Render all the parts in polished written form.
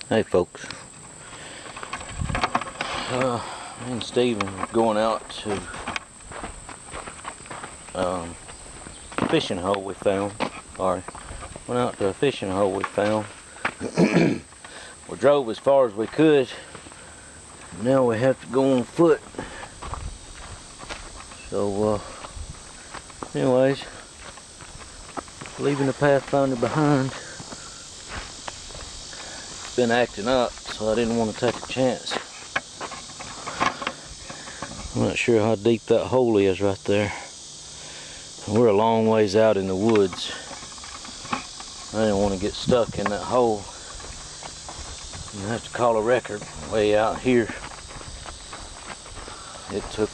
Hey folks, me and Steven are going out to fishing hole we found. Went out to a fishing hole we found. We drove as far as we could. Now we have to go on foot. So anyways, leaving the Pathfinder behind. It's been acting up, so I didn't want to take a chance. I'm not sure how deep that hole is right there. We're a long ways out in the woods. I didn't want to get stuck in that hole and have to call a record way out here. It took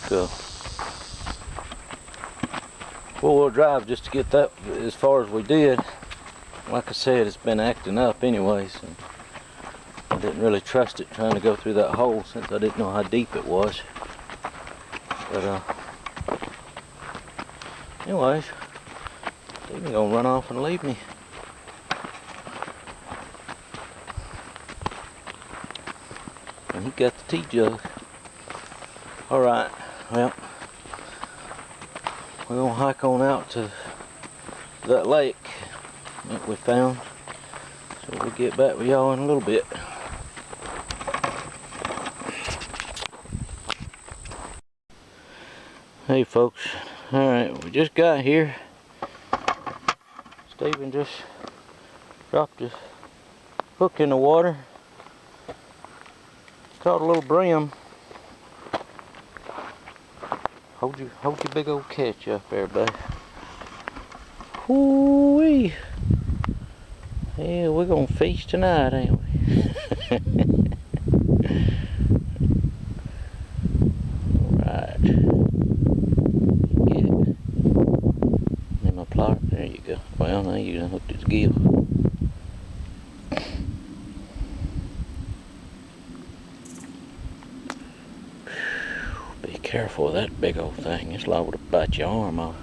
four-wheel drive just to get that as far as we did. Like I said, it's been acting up anyways, and I didn't really trust it trying to go through that hole since I didn't know how deep it was. But anyways, Steven's gonna run off and leave me. And he got the tea jug. Alright, well, we're gonna hike on out to that lake that we found. So we'll get back with y'all in a little bit. Hey folks, alright, we just got here. Steven just dropped his hook in the water. Caught a little brim. Hold your big old catch up there, buddy. Whoo-wee. Yeah, we're gonna feast tonight, ain't we? Alright. Get it. In my plier. There you go. Well, now you done hooked his gill. Be careful of that big old thing. It's liable to bite your arm off.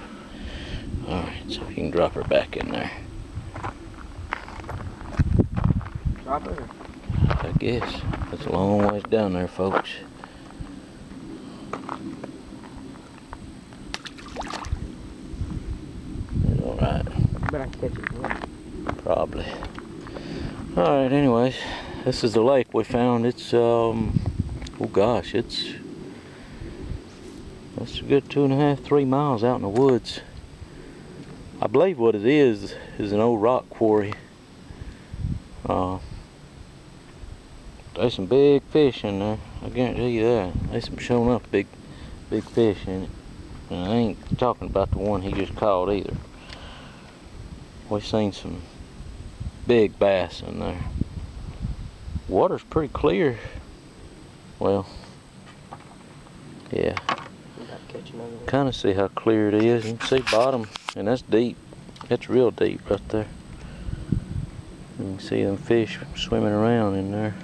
Alright, so you can drop her back in there. Drop her? I guess. That's a long ways down there, folks. It's alright. Bet I can catch it again. Probably. Alright, anyways. This is the lake we found. It's, oh gosh, that's a good 2.5, 3 miles out in the woods. I believe what it is an old rock quarry. There's some big fish in there. I guarantee you that. There's some showing up big fish in it. And I ain't talking about the one he just caught either. We've seen some big bass in there. Water's pretty clear. Well, yeah. Kind of see how clear it is. You can see bottom, and that's deep. That's real deep right there. You can see them fish swimming around in there.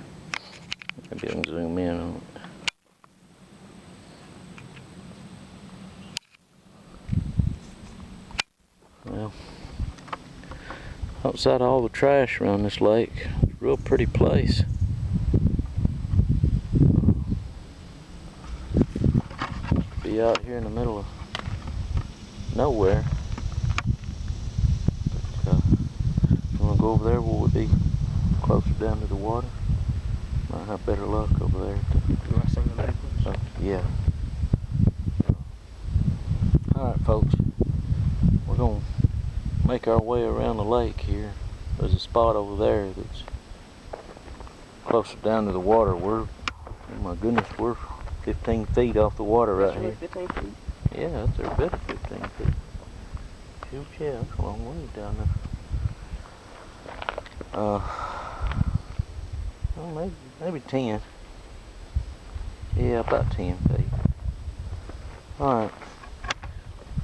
Maybe I can zoom in on it. Well, outside of all the trash around this lake, it's a real pretty place. Be out here in the middle of nowhere. But, you want to go over there where we'll be closer down to the water? Might have better luck over there. You want to sing the lake? Yeah. Alright folks, we're going to make our way around the lake here. There's a spot over there that's closer down to the water. Oh my goodness, we're 15 feet off the water right here. 15 feet? Yeah, that's a bit of 15 feet. Shoot, yeah, that's a long way down there. Well, maybe 10. Yeah, about 10 feet. Alright.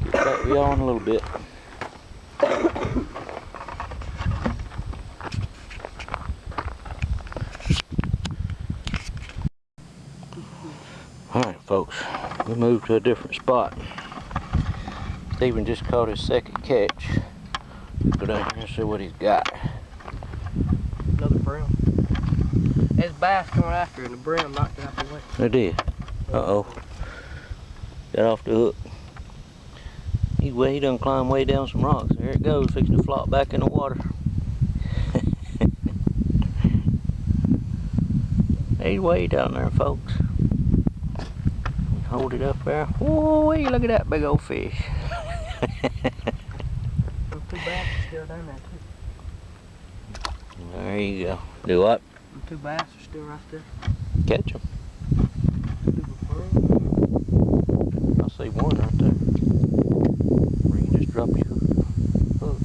Get back with y'all in a little bit. Alright folks, we moved to a different spot. Steven just caught his second catch. Go down here and see what he's got. Another brown. There's bass coming after, and the brim knocked it out the way. It did. Uh-oh. Got off the hook. He done climbed way down some rocks. There it goes, fixing to flop back in the water. He's way down there, folks. Hold it up there. Whoa, look at that big old fish. Them two bass are still down there too. There you go. Do what? Them two bass are still right there. Catch them. I see one right there. Where you just dropped your hook.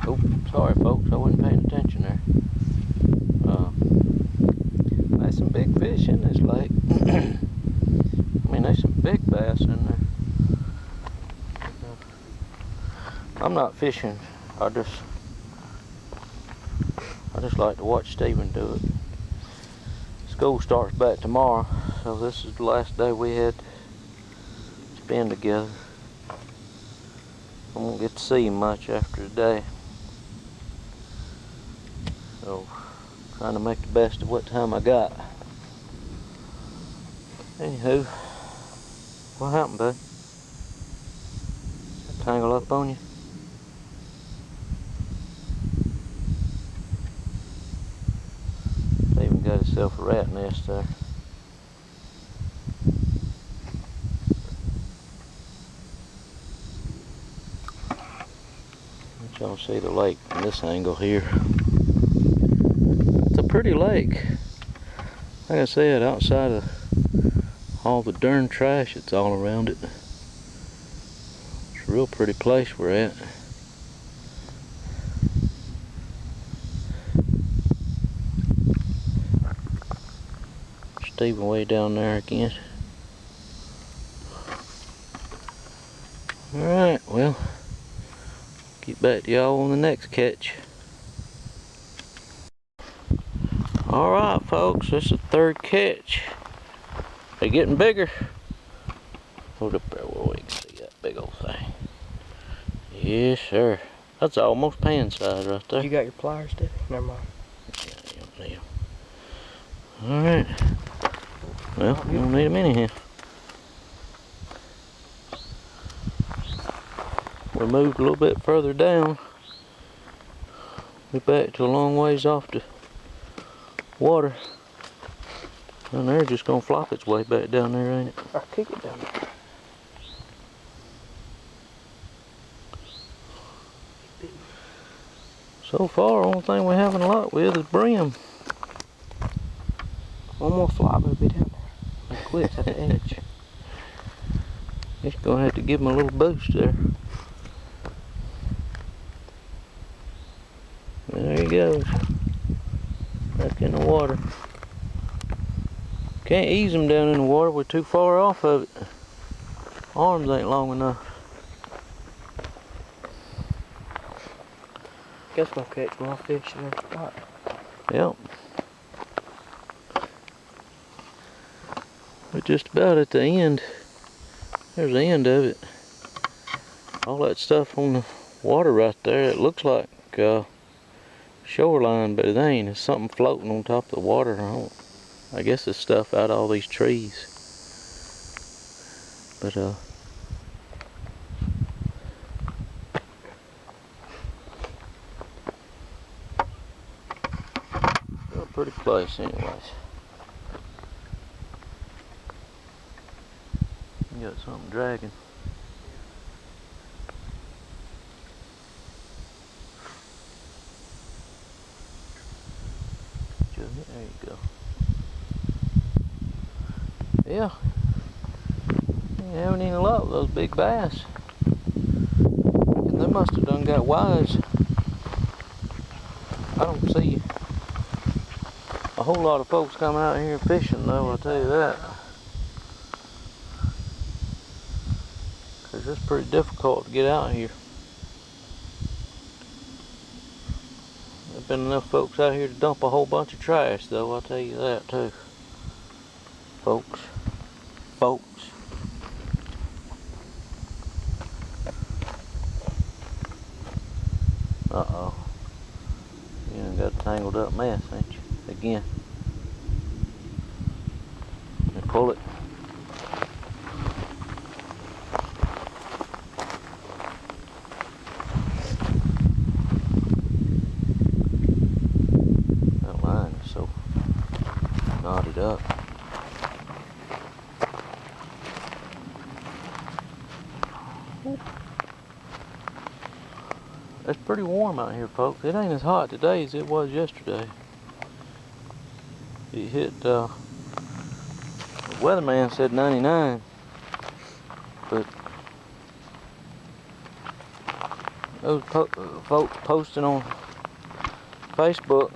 Oh, sorry folks, I wasn't paying attention there. There's some big fish in this lake. I mean, there's some big bass in there. I'm not fishing. I just like to watch Stephen do it. School starts back tomorrow, so this is the last day we had to spend together. I won't get to see him much after today. So, trying to make the best of what time I got. Anywho, what happened, bud? Tangle up on you? Even got himself a rat nest there. Let y'all see the lake from this angle here. It's a pretty lake. Like I said, outside of all the darn trash that's all around it, it's a real pretty place we're at. Stephen way down there again. Alright, well, get back to y'all on the next catch. Alright folks, this is the third catch. They're getting bigger. Hold up there where we can see that big old thing. Yes sir. That's almost pan size right there. You got your pliers, Stevie? Never mind. Yeah, you don't need them. Alright. Well, you don't need them anyhow. We moved a little bit further down. We're back to a long ways off the water. And they're just gonna flop its way back down there, ain't it? I'll kick it down there. So far, only thing we haven't luck with is brim. One more flop, it'll be down there. It quits at the edge. Just gonna have to give him a little boost there. There he goes. Back in the water. Can't ease him down in the water, we're too far off of it. Arms ain't long enough. Guess we'll catch more fish in that spot. Yep. We're just about at the end. There's the end of it. All that stuff on the water right there, it looks like shoreline, but it ain't. It's something floating on top of the water. I guess it's stuff out of all these trees. But still a pretty place anyways. You got something dragging. There you go. Yeah. You haven't any luck with those big bass. They must have done got wise. I don't see a whole lot of folks coming out here fishing though, I'll tell you that. Cause it's pretty difficult to get out here. There's been enough folks out here to dump a whole bunch of trash though, I'll tell you that too. Folks. Uh-oh. You got a tangled up mess, ain't you? Again. And pull it. That line is so knotted up. It's pretty warm out here, folks. It ain't as hot today as it was yesterday. It hit, the weatherman said 99, but those folks posting on Facebook,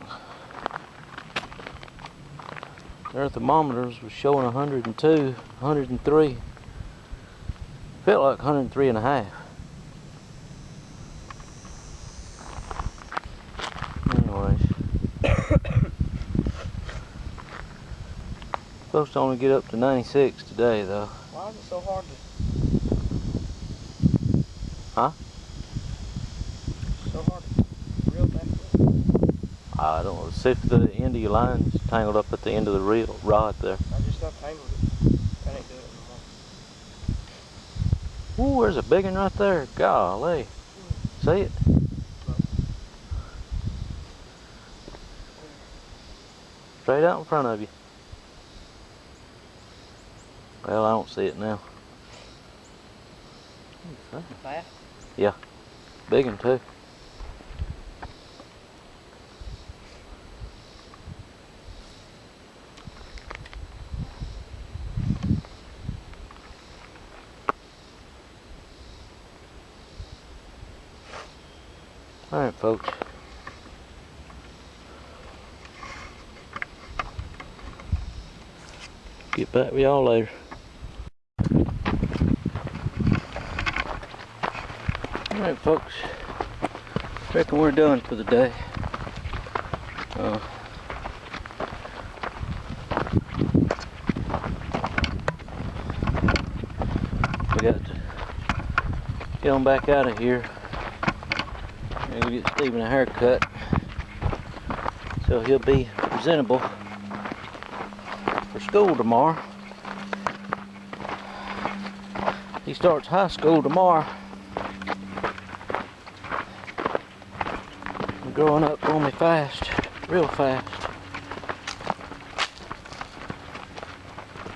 their thermometers was showing 102, 103. Felt like 103 and a half. Anyways. Supposed to only get up to 96 today, though. Why is it so hard to... Huh? So hard to reel back with? I don't know. See if the end of your line's tangled up at the end of the reel rod there. I just untangled it. I ain't doing it no more. Ooh, there's a big one right there. Golly. See it? Straight out in front of you. Well, I don't see it now. Fast? Yeah. Big one too. Alright, folks. Get back with y'all later. Alright, folks. Reckon we're done for the day. We got to get on back out of here. And we get Stephen a haircut, so he'll be presentable for school tomorrow. He starts high school tomorrow. I'm growing up on me fast, real fast.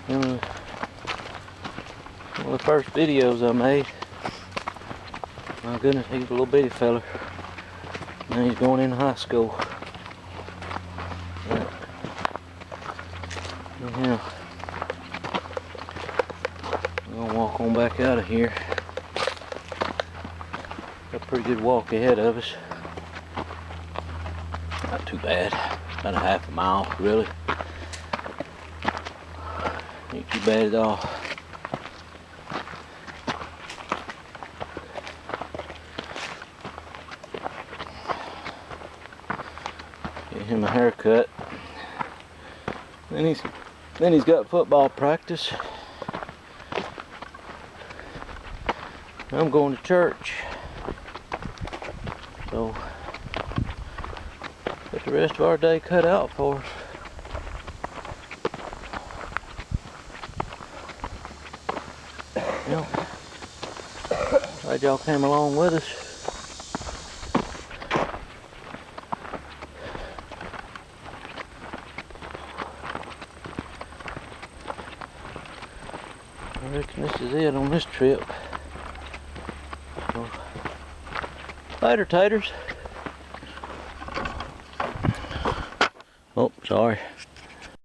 And one of the first videos I made, my goodness, he's a little bitty fella. Now he's going into high school. Anyhow, I'm gonna walk on back out of here. Got a pretty good walk ahead of us. Not too bad. About a half a mile, really. Ain't too bad at all. Get him a haircut. Then he's got football practice. I'm going to church. So got the rest of our day cut out for us. You know, glad y'all came along with us. I reckon this is it on this trip. So, later, taters. Oh, sorry.